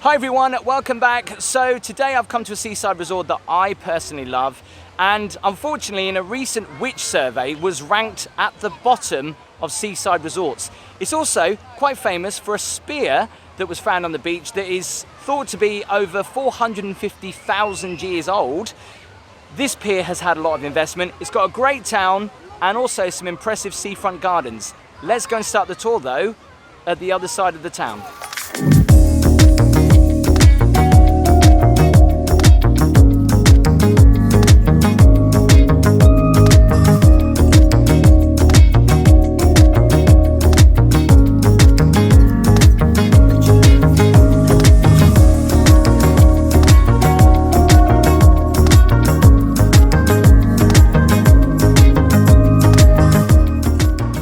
Hi everyone, welcome back. So today I've come to a seaside resort that I personally love, and unfortunately in a recent Which survey was ranked at the bottom of seaside resorts. It's also quite famous for a spear that was found on the beach that is thought to be over 450,000 years old. This pier has had a lot of investment. It's got a great town and also some impressive seafront gardens. Let's go and start the tour though at the other side of the town.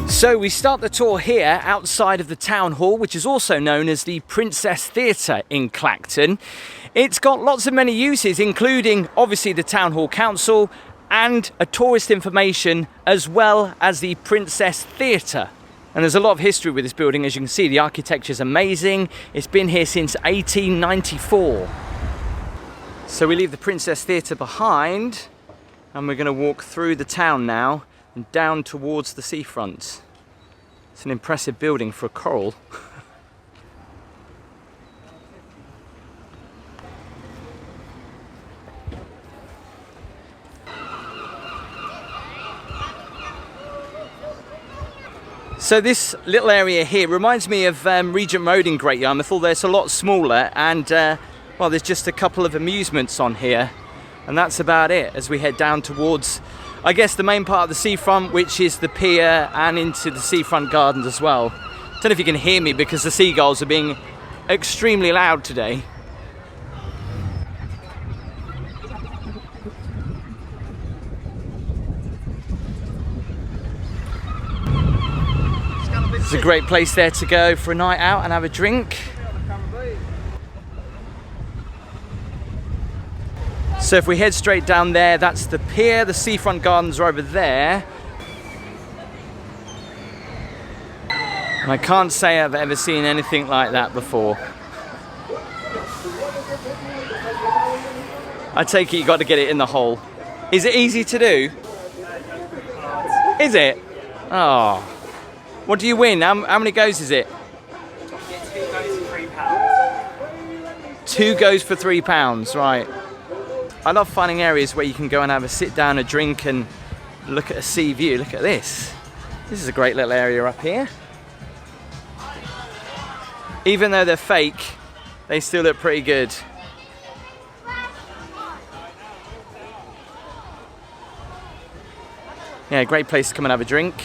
So we start the tour here outside of the town hall, which is also known as the Princess Theatre in Clacton. It's got lots of many uses, including obviously the town hall council and a tourist information, as well as the Princess Theatre. And there's a lot of history with this building. As you can see, the architecture is amazing. It's been here since 1894. So we leave the Princess Theatre behind and we're going to walk through the town now and down towards the seafront. It's an impressive building for a coral. So this little area here reminds me of Regent Road in Great Yarmouth, although it's a lot smaller, and well, there's just a couple of amusements on here, and that's about it as we head down towards, I guess, the main part of the seafront, which is the pier and into the Seafront Gardens as well. Don't know if you can hear me because the seagulls are being extremely loud today. It's a great place there to go for a night out and have a drink. So if we head straight down there, that's the pier. The Seafront Gardens are over there. And I can't say I've ever seen anything like that before. I take it you got to get it in the hole. Is it easy to do? Is it? Oh. What do you win? How many goes is it? Two goes for £3, right. I love finding areas where you can go and have a sit down, a drink, and look at a sea view. Look at this. This is a great little area up here. Even though they're fake, they still look pretty good. Yeah, great place to come and have a drink.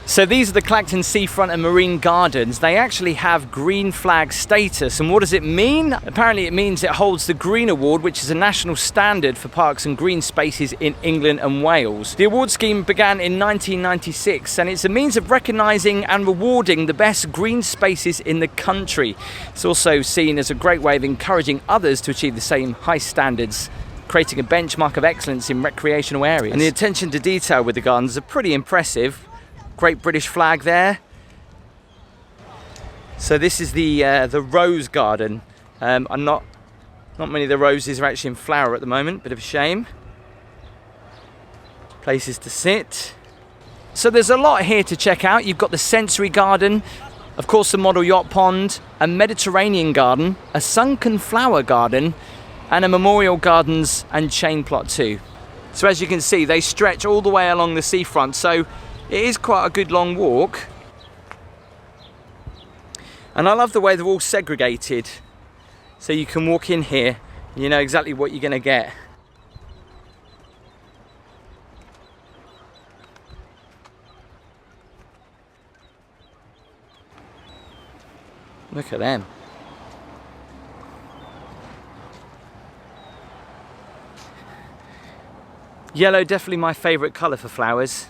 So these are the Clacton Seafront and Marine Gardens. They actually have green flag status. And what does it mean? Apparently it means it holds the Green Award, which is a national standard for parks and green spaces in England and Wales. The award scheme began in 1996, and it's a means of recognising and rewarding the best green spaces in the country. It's also seen as a great way of encouraging others to achieve the same high standards, creating a benchmark of excellence in recreational areas. And the attention to detail with the gardens are pretty impressive. Great British flag there. So this is the rose garden. Not many of the roses are actually in flower at the moment. Bit of a shame. Places to sit. So there's a lot here to check out. You've got the sensory garden, of course the model yacht pond, a Mediterranean garden, a sunken flower garden, and a memorial gardens and chain plot too. So as you can see, they stretch all the way along the seafront. So it is quite a good long walk. And I love the way they're all segregated. So you can walk in here and you know exactly what you're going to get. Look at them. Yellow, definitely my favourite colour for flowers.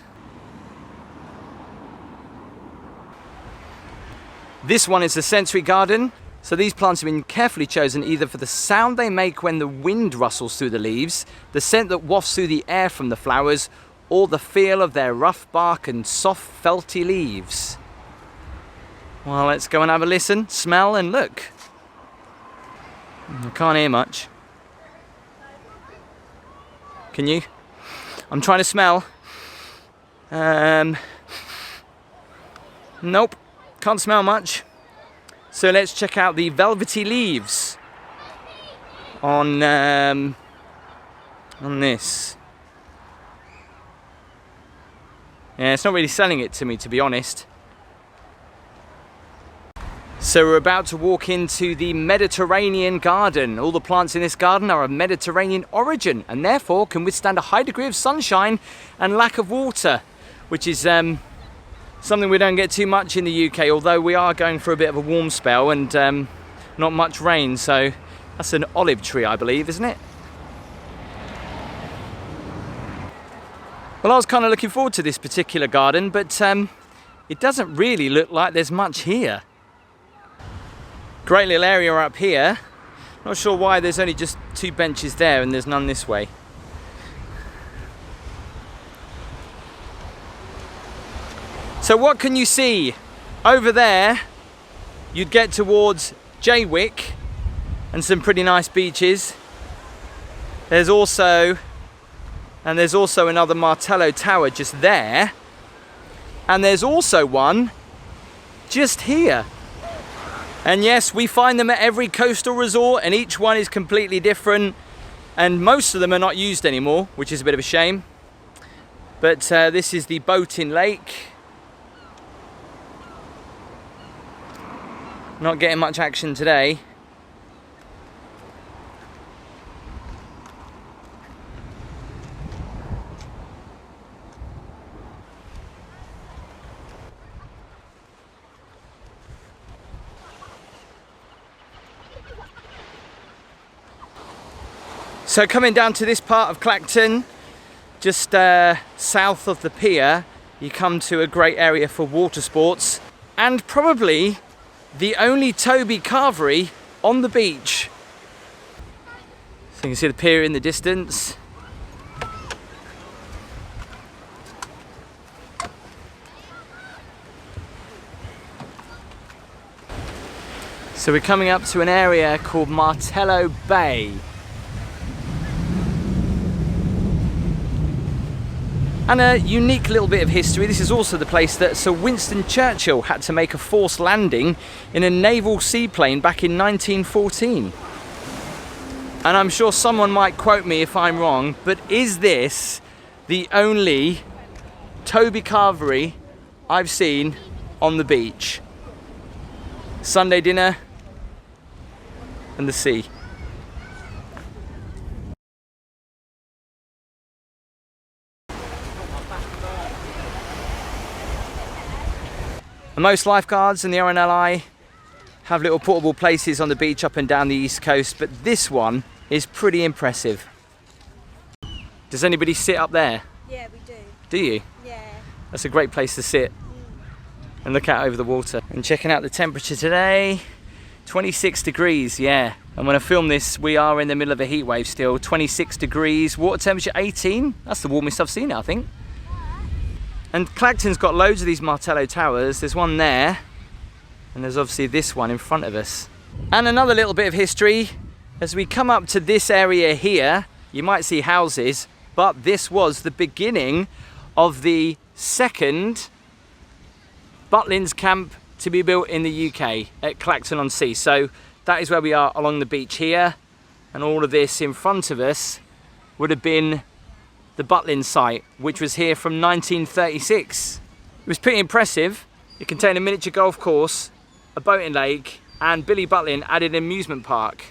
This one is the sensory garden. So these plants have been carefully chosen either for the sound they make when the wind rustles through the leaves, the scent that wafts through the air from the flowers, or the feel of their rough bark and soft felty leaves. Well, let's go and have a listen, smell and look. I can't hear much. Can you? I'm trying to smell. Nope, can't smell much. So let's check out the velvety leaves on this. Yeah, it's not really selling it to me, to be honest. So we're about to walk into the Mediterranean garden. All the plants in this garden are of Mediterranean origin and therefore can withstand a high degree of sunshine and lack of water, which is something we don't get too much in the UK, although we are going for a bit of a warm spell and not much rain. So that's an olive tree, I believe, isn't it? Well, I was kind of looking forward to this particular garden, but it doesn't really look like there's much here. Great little area up here. Not sure why there's only just 2 benches there and there's none this way. So what can you see? Over there, you'd get towards Jaywick and some pretty nice beaches. There's also another Martello Tower just there. And there's also one just here. And yes, we find them at every coastal resort and each one is completely different. And most of them are not used anymore, which is a bit of a shame. But this is the boating lake. Not getting much action today. So coming down to this part of Clacton, just south of the pier, you come to a great area for water sports and probably the only Toby carvery on the beach. So you can see the pier in the distance. So we're coming up to an area called Martello Bay. And a unique little bit of history. This is also the place that Sir Winston Churchill had to make a forced landing in a naval seaplane back in 1914. And I'm sure someone might quote me if I'm wrong, but is this the only Toby carvery I've seen on the beach? Sunday dinner and the sea. Most lifeguards in the RNLI have little portable places on the beach up and down the east coast, but this one is pretty impressive. Does anybody sit up there? Yeah, we do. Do you? Yeah. That's a great place to sit and look out over the water. And checking out the temperature today, 26 degrees, yeah. And when I film this, we are in the middle of a heat wave still, 26 degrees, water temperature 18. That's the warmest I've seen it, I think. And Clacton's got loads of these Martello Towers. There's one there, and there's obviously this one in front of us. And another little bit of history. As we come up to this area here, you might see houses, but this was the beginning of the second Butlins camp to be built in the UK at Clacton-on-Sea. So that is where we are along the beach here, and all of this in front of us would have been the Butlins Site, which was here from 1936. It was pretty impressive. It contained a miniature golf course, a boating lake, and Billy Butlin added an amusement park.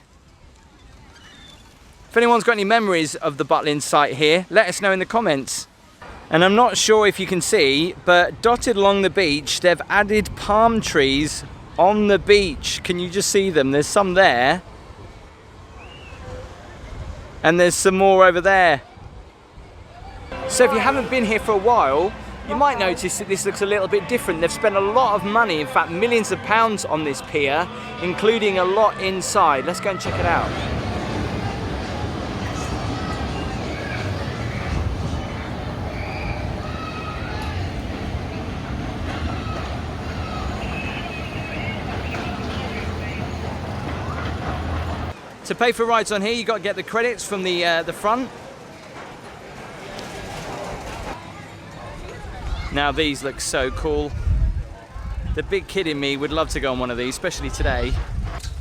If anyone's got any memories of the Butlins Site here, let us know in the comments. And I'm not sure if you can see, but dotted along the beach, they've added palm trees on the beach. Can you just see them? There's some there. And there's some more over there. So if you haven't been here for a while, you might notice that this looks a little bit different. They've spent a lot of money, in fact millions of pounds on this pier, including a lot inside. Let's go and check it out. To pay for rides on here, you got to get the credits from the front. Now these look so cool. The big kid in me would love to go on one of these, especially today.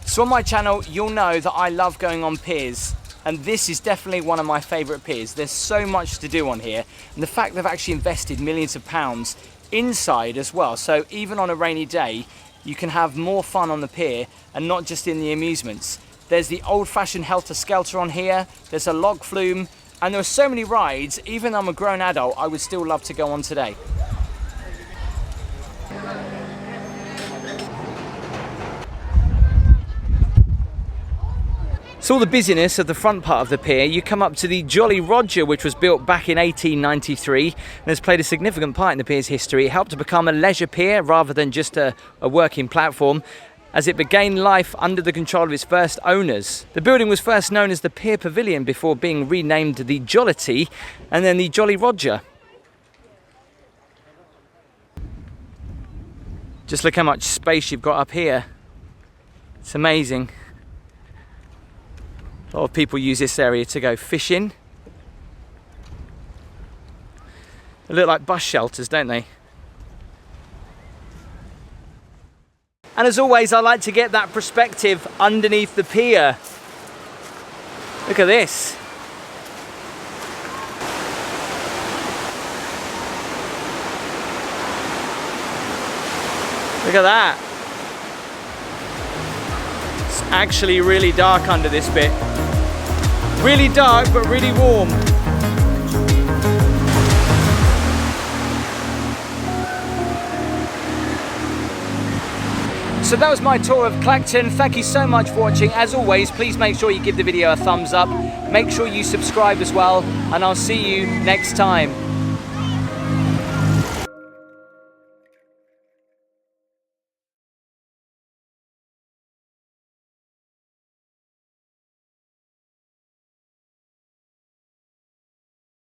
So on my channel, you'll know that I love going on piers, and this is definitely one of my favourite piers. There's so much to do on here, and the fact they've actually invested millions of pounds inside as well. So even on a rainy day, you can have more fun on the pier and not just in the amusements. There's the old-fashioned helter-skelter on here, there's a log flume, and there are so many rides, even though I'm a grown adult, I would still love to go on today. So all the busyness of the front part of the pier, you come up to the Jolly Roger, which was built back in 1893 and has played a significant part in the pier's history. It helped to become a leisure pier rather than just a working platform, as it began life under the control of its first owners. The building was first known as the Pier Pavilion before being renamed the Jollity and then the Jolly Roger. Just look how much space you've got up here. It's amazing. A lot of people use this area to go fishing. They look like bus shelters, don't they? And as always, I like to get that perspective underneath the pier. Look at this. Look at that. It's actually really dark under this bit. Really dark, but really warm. So that was my tour of Clacton. Thank you so much for watching. As always, please make sure you give the video a thumbs up. Make sure you subscribe as well, and I'll see you next time.